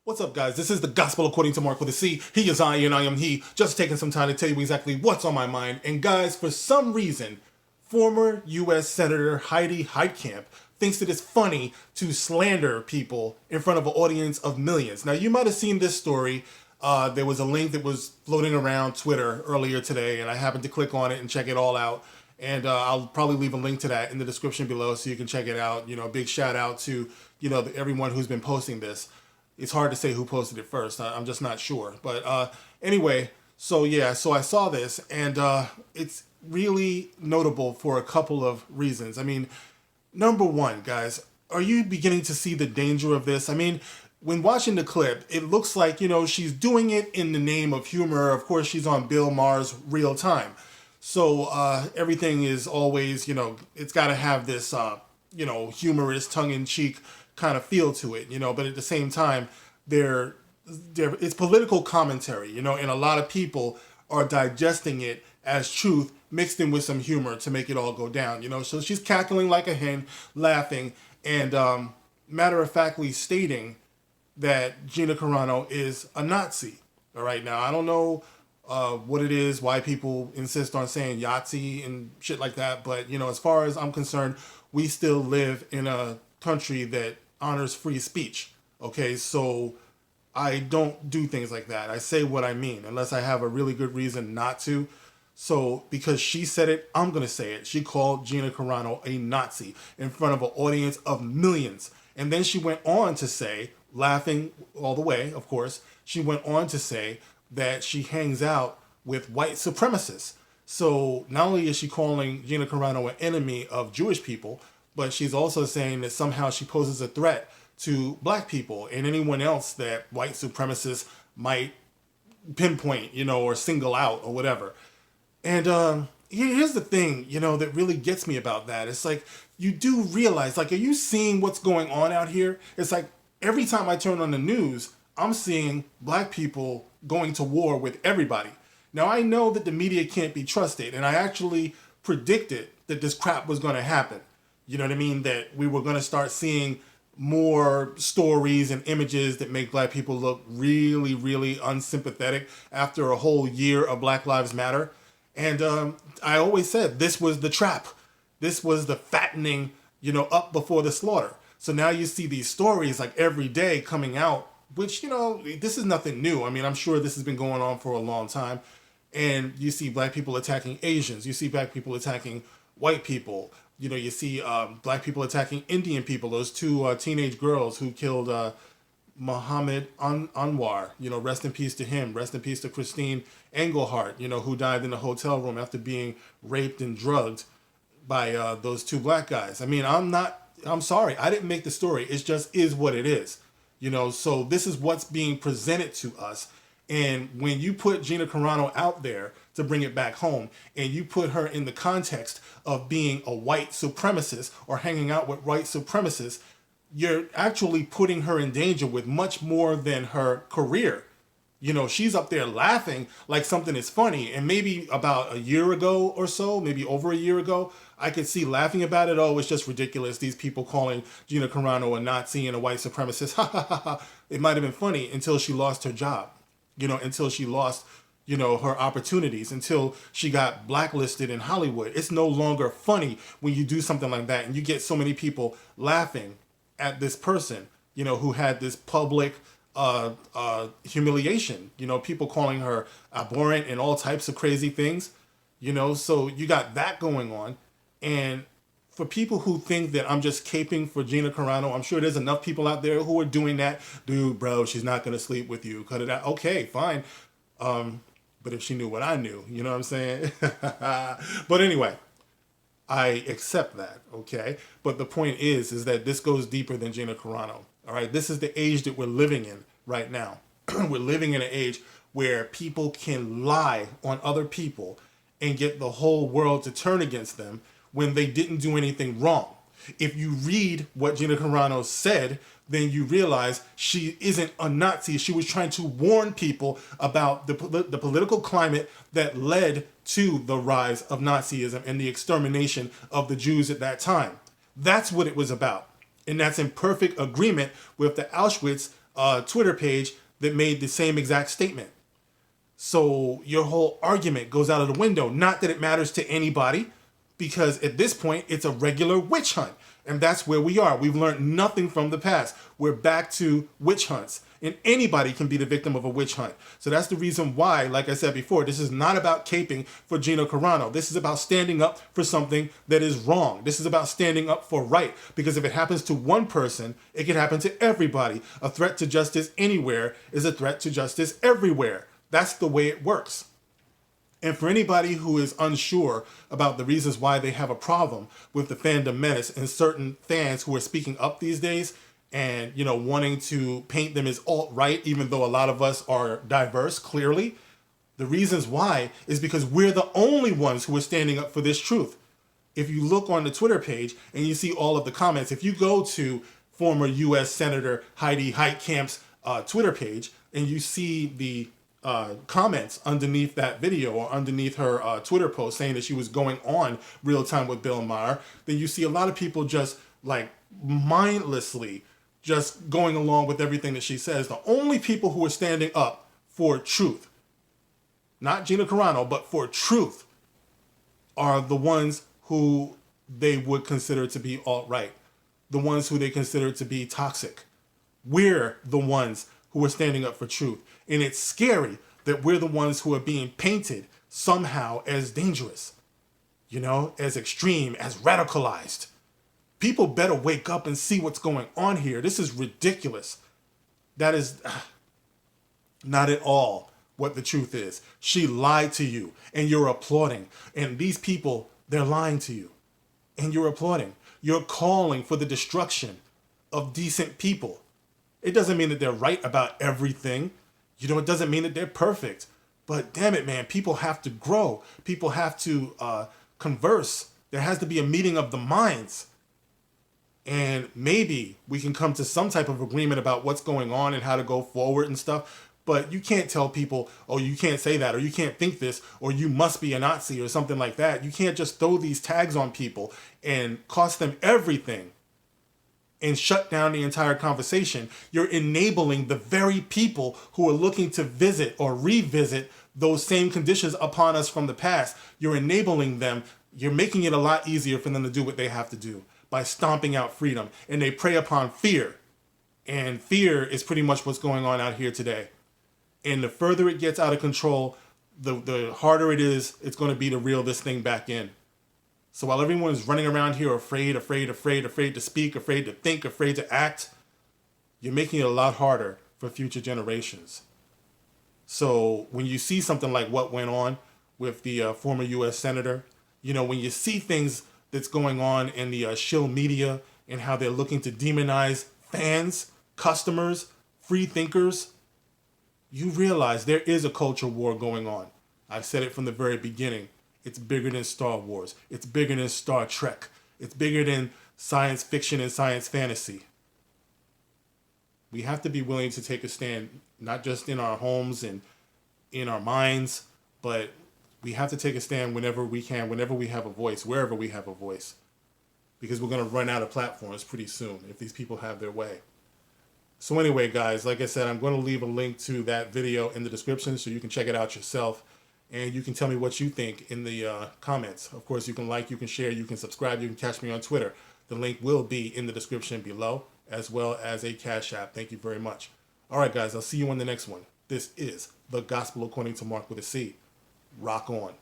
What's up, guys? This is the Gospel According to Mark with a C. He is I and I am he. Just taking some time to tell you exactly what's on my mind. And guys, for some reason, former U.S. Senator Heidi Heitkamp thinks that it's funny to slander people in front of an audience of millions. Now, you might have seen this story. There was a link that was floating around Twitter earlier today, and I happened to click on it and check it all out. And I'll probably leave a link to that in the description below so you can check it out. You know, big shout out to, everyone who's been posting this. It's hard to say who posted it first. I'm just not sure. But anyway, so I saw this, and it's really notable for a couple of reasons. I mean, number one, guys, are you beginning to see the danger of this? I mean, when watching the clip, it looks like, she's doing it in the name of humor. Of course, she's on Bill Maher's Real Time. So everything is always, it's got to have this, humorous, tongue-in-cheek kind of feel to it, but at the same time, it's political commentary, and a lot of people are digesting it as truth mixed in with some humor to make it all go down, So she's cackling like a hen, laughing, and matter-of-factly stating that Gina Carano is a Nazi. All right, now, I don't know what it is, why people insist on saying Yahtzee and shit like that, but, as far as I'm concerned, we still live in a country that honors free speech. Okay, so I don't do things like that. I say what I mean, unless I have a really good reason not to. So because she said it, I'm going to say it. She called Gina Carano a Nazi in front of an audience of millions. And then she went on to say, laughing all the way, of course, she went on to say that she hangs out with white supremacists. So not only is she calling Gina Carano an enemy of Jewish people, but she's also saying that somehow she poses a threat to black people and anyone else that white supremacists might pinpoint, or single out or whatever. And here's the thing, that really gets me about that. It's like, you do realize, like, are you seeing what's going on out here? It's like every time I turn on the news, I'm seeing black people going to war with everybody. Now, I know that the media can't be trusted, and I actually predicted that this crap was going to happen. You know what I mean? That we were going to start seeing more stories and images that make black people look really, really unsympathetic after a whole year of Black Lives Matter. And I always said this was the trap. This was the fattening, up before the slaughter. So now you see these stories like every day coming out, which, this is nothing new. I mean, I'm sure this has been going on for a long time. And you see black people attacking Asians. You see black people attacking white people. You see black people attacking Indian people. Those two teenage girls who killed Muhammad Anwar. Rest in peace to him. Rest in peace to Christine Engelhardt, who died in a hotel room after being raped and drugged by those two black guys. I mean, I'm sorry. I didn't make the story. It just is what it is. So this is what's being presented to us. And when you put Gina Carano out there to bring it back home, and you put her in the context of being a white supremacist or hanging out with white supremacists, you're actually putting her in danger with much more than her career. She's up there laughing like something is funny. And maybe about a year ago or so, maybe over a year ago, I could see laughing about it. Oh, it's just ridiculous. These people calling Gina Carano a Nazi and a white supremacist. Ha ha ha ha. It might have been funny until she lost her job. Until she lost, her opportunities, until she got blacklisted in Hollywood. It's no longer funny when you do something like that and you get so many people laughing at this person, who had this public humiliation, people calling her abhorrent and all types of crazy things, so you got that going on. And for people who think that I'm just caping for Gina Carano, I'm sure there's enough people out there who are doing that. Dude, bro, she's not going to sleep with you. Cut it out. Okay, fine. But if she knew what I knew, you know what I'm saying? But anyway, I accept that, okay? But the point is that this goes deeper than Gina Carano, all right? This is the age that we're living in right now. We're living in an age where people can lie on other people and get the whole world to turn against them when they didn't do anything wrong. If you read what Gina Carano said, then you realize she isn't a Nazi. She was trying to warn people about the political climate that led to the rise of Nazism and the extermination of the Jews at that time. That's what it was about. And that's in perfect agreement with the Auschwitz Twitter page that made the same exact statement. So your whole argument goes out of the window. Not that it matters to anybody, because at this point, it's a regular witch hunt. And that's where we are. We've learned nothing from the past. We're back to witch hunts. And anybody can be the victim of a witch hunt. So that's the reason why, like I said before, this is not about caping for Gina Carano. This is about standing up for something that is wrong. This is about standing up for right. Because if it happens to one person, it can happen to everybody. A threat to justice anywhere is a threat to justice everywhere. That's the way it works. And for anybody who is unsure about the reasons why they have a problem with the fandom menace and certain fans who are speaking up these days and, wanting to paint them as alt-right, even though a lot of us are diverse, clearly, the reasons why is because we're the only ones who are standing up for this truth. If you look on the Twitter page and you see all of the comments, if you go to former U.S. Senator Heidi Heitkamp's Twitter page and you see the comments underneath that video or underneath her Twitter post saying that she was going on real time with Bill Maher, then you see a lot of people just like mindlessly just going along with everything that she says. The only people who are standing up for truth, not Gina Carano, but for truth, are the ones who they would consider to be alt-right, the ones who they consider to be toxic. We're the ones who are standing up for truth. And it's scary that we're the ones who are being painted somehow as dangerous, as extreme, as radicalized. People better wake up and see what's going on here. This is ridiculous. That is not at all what the truth is. She lied to you and you're applauding. And these people, they're lying to you and you're applauding. You're calling for the destruction of decent people. It doesn't mean that they're right about everything. It doesn't mean that they're perfect. But damn it, man, people have to grow. People have to converse. There has to be a meeting of the minds. And maybe we can come to some type of agreement about what's going on and how to go forward and stuff. But you can't tell people, oh, you can't say that, or you can't think this, or you must be a Nazi or something like that. You can't just throw these tags on people and cost them everything and shut down the entire conversation. You're enabling the very people who are looking to visit or revisit those same conditions upon us from the past. You're enabling them. You're making it a lot easier for them to do what they have to do by stomping out freedom. And they prey upon fear. And fear is pretty much what's going on out here today. And the further it gets out of control, the harder it's going to be to reel this thing back in. So while everyone is running around here afraid to speak, afraid to think, afraid to act, you're making it a lot harder for future generations. So when you see something like what went on with the former U.S. Senator, when you see things that's going on in the shill media and how they're looking to demonize fans, customers, free thinkers, you realize there is a culture war going on. I've said it from the very beginning. It's bigger than Star Wars. It's bigger than Star Trek. It's bigger than science fiction and science fantasy. We have to be willing to take a stand, not just in our homes and in our minds, but we have to take a stand whenever we can, whenever we have a voice, wherever we have a voice. Because we're going to run out of platforms pretty soon if these people have their way. So anyway, guys, like I said, I'm going to leave a link to that video in the description so you can check it out yourself. And you can tell me what you think in the comments. Of course, you can like, you can share, you can subscribe, you can catch me on Twitter. The link will be in the description below, as well as a Cash App. Thank you very much. All right, guys, I'll see you on the next one. This is The Gospel According to Mark with a C. Rock on.